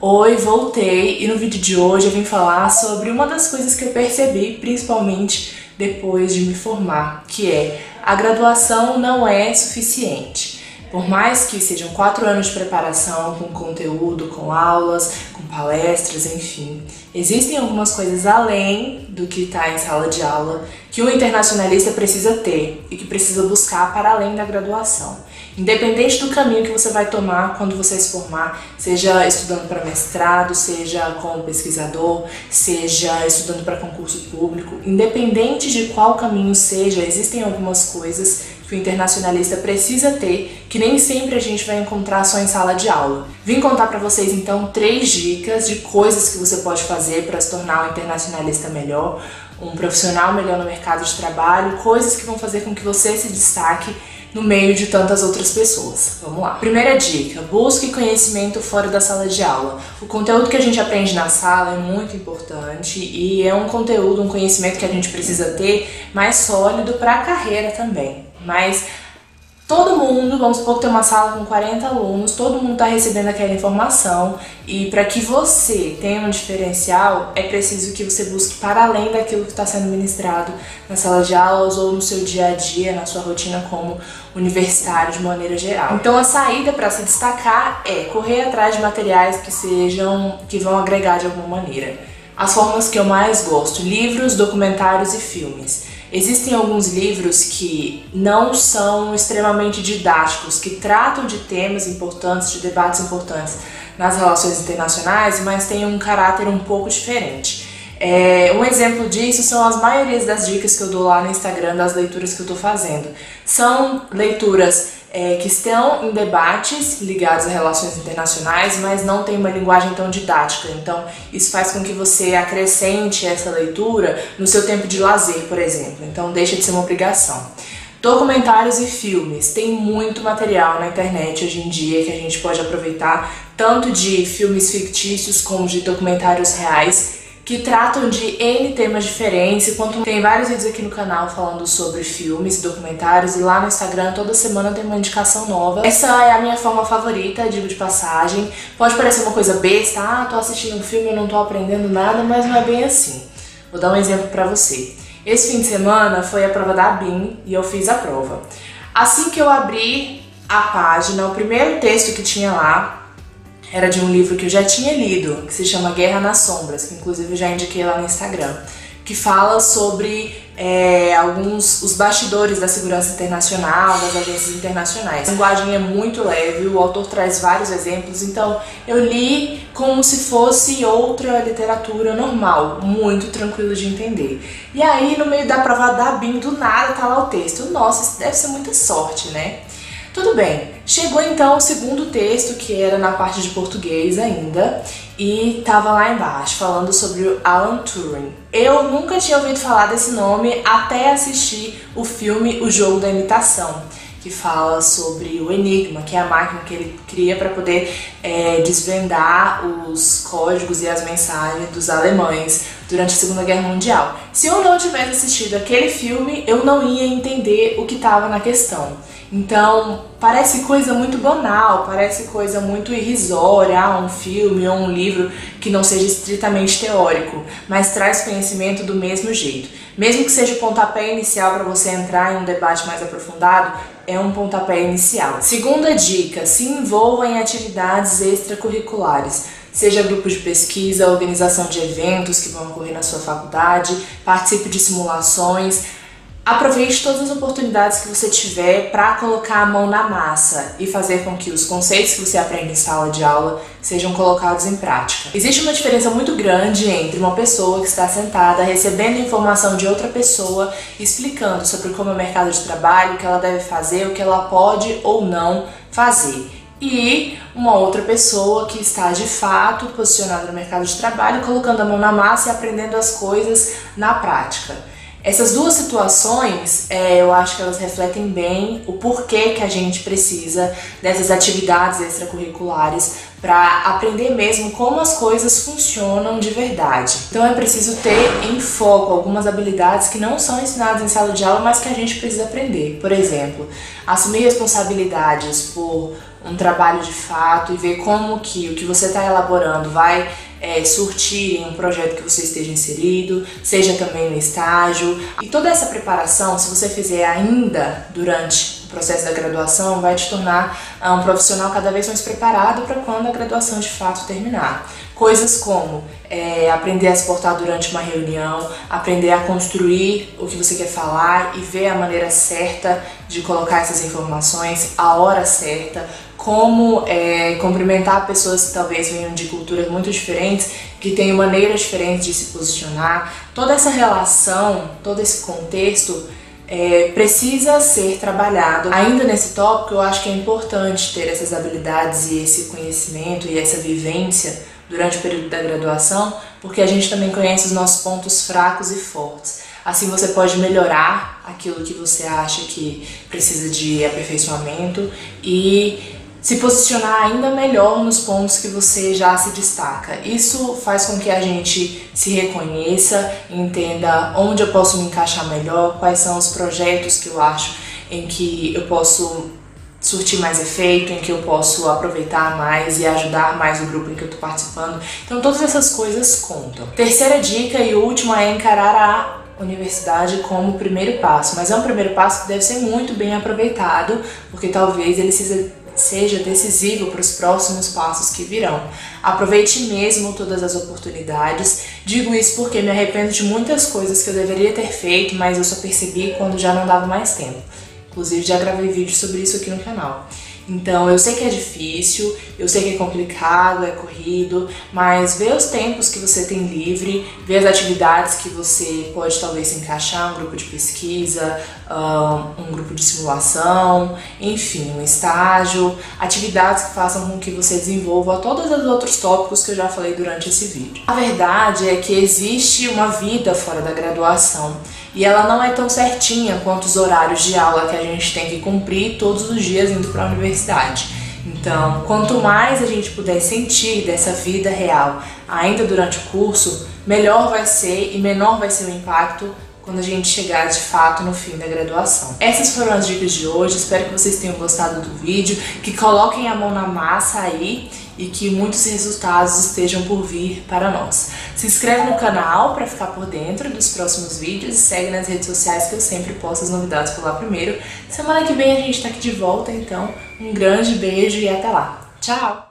Oi, voltei e no vídeo de hoje eu vim falar sobre uma das coisas que eu percebi, principalmente depois de me formar, que é a graduação não é suficiente. Por mais que sejam 4 anos de preparação com conteúdo, com aulas, com palestras, enfim, existem algumas coisas além do que está em sala de aula que o internacionalista precisa ter e que precisa buscar para além da graduação. Independente do caminho que você vai tomar quando você se formar, seja estudando para mestrado, seja como pesquisador, seja estudando para concurso público, independente de qual caminho seja, existem algumas coisas que o internacionalista precisa ter, que nem sempre a gente vai encontrar só em sala de aula. Vim contar para vocês então 3 dicas de coisas que você pode fazer para se tornar um internacionalista melhor, um profissional melhor no mercado de trabalho, coisas que vão fazer com que você se destaque no meio de tantas outras pessoas. Vamos lá. Primeira dica: busque conhecimento fora da sala de aula. O conteúdo que a gente aprende na sala é muito importante e é um conteúdo, um conhecimento que a gente precisa ter mais sólido para a carreira também. Mas todo mundo, vamos supor que tem uma sala com 40 alunos, todo mundo está recebendo aquela informação e para que você tenha um diferencial, é preciso que você busque para além daquilo que está sendo ministrado na sala de aulas ou no seu dia a dia, na sua rotina como universitário de maneira geral. Então a saída para se destacar é correr atrás de materiais que vão agregar de alguma maneira. As formas que eu mais gosto: livros, documentários e filmes. Existem alguns livros que não são extremamente didáticos, que tratam de temas importantes, de debates importantes nas relações internacionais, mas têm um caráter um pouco diferente. Um exemplo disso são as maiorias das dicas que eu dou lá no Instagram, das leituras que eu estou fazendo. São leituras que estão em debates ligados a relações internacionais, mas não tem uma linguagem tão didática. Então, isso faz com que você acrescente essa leitura no seu tempo de lazer, por exemplo. Então, deixa de ser uma obrigação. Documentários e filmes. Tem muito material na internet hoje em dia que a gente pode aproveitar, tanto de filmes fictícios como de documentários reais, que tratam de N temas diferentes, enquanto tem vários vídeos aqui no canal falando sobre filmes e documentários, e lá no Instagram toda semana tem uma indicação nova. Essa é a minha forma favorita, digo de passagem. Pode parecer uma coisa besta, tô assistindo um filme e não tô aprendendo nada, mas não é bem assim. Vou dar um exemplo pra você. Esse fim de semana foi a prova da ABIN e eu fiz a prova. Assim que eu abri a página, o primeiro texto que tinha lá era de um livro que eu já tinha lido, que se chama Guerra nas Sombras, que inclusive eu já indiquei lá no Instagram, que fala sobre os bastidores da segurança internacional, das agências internacionais. A linguagem é muito leve, o autor traz vários exemplos, então eu li como se fosse outra literatura normal, muito tranquilo de entender. E aí, no meio da prova da ABIN, do nada tá lá o texto. Nossa, isso deve ser muita sorte, né? Tudo bem, chegou então o segundo texto, que era na parte de português ainda, e tava lá embaixo falando sobre o Alan Turing. Eu nunca tinha ouvido falar desse nome até assistir o filme O Jogo da Imitação, que fala sobre o Enigma, que é a máquina que ele cria para poder desvendar os códigos e as mensagens dos alemães durante a Segunda Guerra Mundial. Se eu não tivesse assistido aquele filme, eu não ia entender o que estava na questão. Então, parece coisa muito banal, parece coisa muito irrisória, um filme ou um livro que não seja estritamente teórico, mas traz conhecimento do mesmo jeito. Mesmo que seja o pontapé inicial para você entrar em um debate mais aprofundado, é um pontapé inicial. Segunda dica: se envolva em atividades extracurriculares. Seja grupo de pesquisa, organização de eventos que vão ocorrer na sua faculdade, participe de simulações. Aproveite todas as oportunidades que você tiver para colocar a mão na massa e fazer com que os conceitos que você aprende em sala de aula sejam colocados em prática. Existe uma diferença muito grande entre uma pessoa que está sentada recebendo informação de outra pessoa, explicando sobre como é o mercado de trabalho, o que ela deve fazer, o que ela pode ou não fazer, e uma outra pessoa que está de fato posicionada no mercado de trabalho, colocando a mão na massa e aprendendo as coisas na prática. Essas duas situações, eu acho que elas refletem bem o porquê que a gente precisa dessas atividades extracurriculares para aprender mesmo como as coisas funcionam de verdade. Então é preciso ter em foco algumas habilidades que não são ensinadas em sala de aula, mas que a gente precisa aprender. Por exemplo, assumir responsabilidades por um trabalho de fato e ver como que o que você está elaborando vai surtir em um projeto que você esteja inserido, seja também no estágio. E toda essa preparação, se você fizer ainda durante o processo da graduação, vai te tornar um profissional cada vez mais preparado para quando a graduação de fato terminar. Coisas como aprender a se portar durante uma reunião, aprender a construir o que você quer falar e ver a maneira certa de colocar essas informações, a hora certa, como cumprimentar pessoas que talvez venham de culturas muito diferentes, que tenham maneiras diferentes de se posicionar. Toda essa relação, todo esse contexto precisa ser trabalhado. Ainda nesse tópico, eu acho que é importante ter essas habilidades e esse conhecimento e essa vivência durante o período da graduação, porque a gente também conhece os nossos pontos fracos e fortes. Assim você pode melhorar aquilo que você acha que precisa de aperfeiçoamento e se posicionar ainda melhor nos pontos que você já se destaca. Isso faz com que a gente se reconheça, entenda onde eu posso me encaixar melhor, quais são os projetos que eu acho em que eu posso surtir mais efeito, em que eu posso aproveitar mais e ajudar mais o grupo em que eu estou participando. Então todas essas coisas contam. Terceira dica e última é encarar a universidade como o primeiro passo, mas é um primeiro passo que deve ser muito bem aproveitado, porque talvez ele seja decisivo para os próximos passos que virão. Aproveite mesmo todas as oportunidades. Digo isso porque me arrependo de muitas coisas que eu deveria ter feito, mas eu só percebi quando já não dava mais tempo. Inclusive já gravei vídeo sobre isso aqui no canal. Então eu sei que é difícil, eu sei que é complicado, é corrido, mas vê os tempos que você tem livre, vê as atividades que você pode talvez se encaixar, um grupo de pesquisa, um grupo de simulação, enfim, um estágio, atividades que façam com que você desenvolva todos os outros tópicos que eu já falei durante esse vídeo. A verdade é que existe uma vida fora da graduação e ela não é tão certinha quanto os horários de aula que a gente tem que cumprir todos os dias indo para a universidade. Então, quanto mais a gente puder sentir dessa vida real ainda durante o curso, melhor vai ser e menor vai ser o impacto quando a gente chegar de fato no fim da graduação. Essas foram as dicas de hoje, espero que vocês tenham gostado do vídeo, que coloquem a mão na massa aí e que muitos resultados estejam por vir para nós. Se inscreve no canal para ficar por dentro dos próximos vídeos e segue nas redes sociais que eu sempre posto as novidades por lá primeiro. Semana que vem a gente tá aqui de volta, então um grande beijo e até lá. Tchau!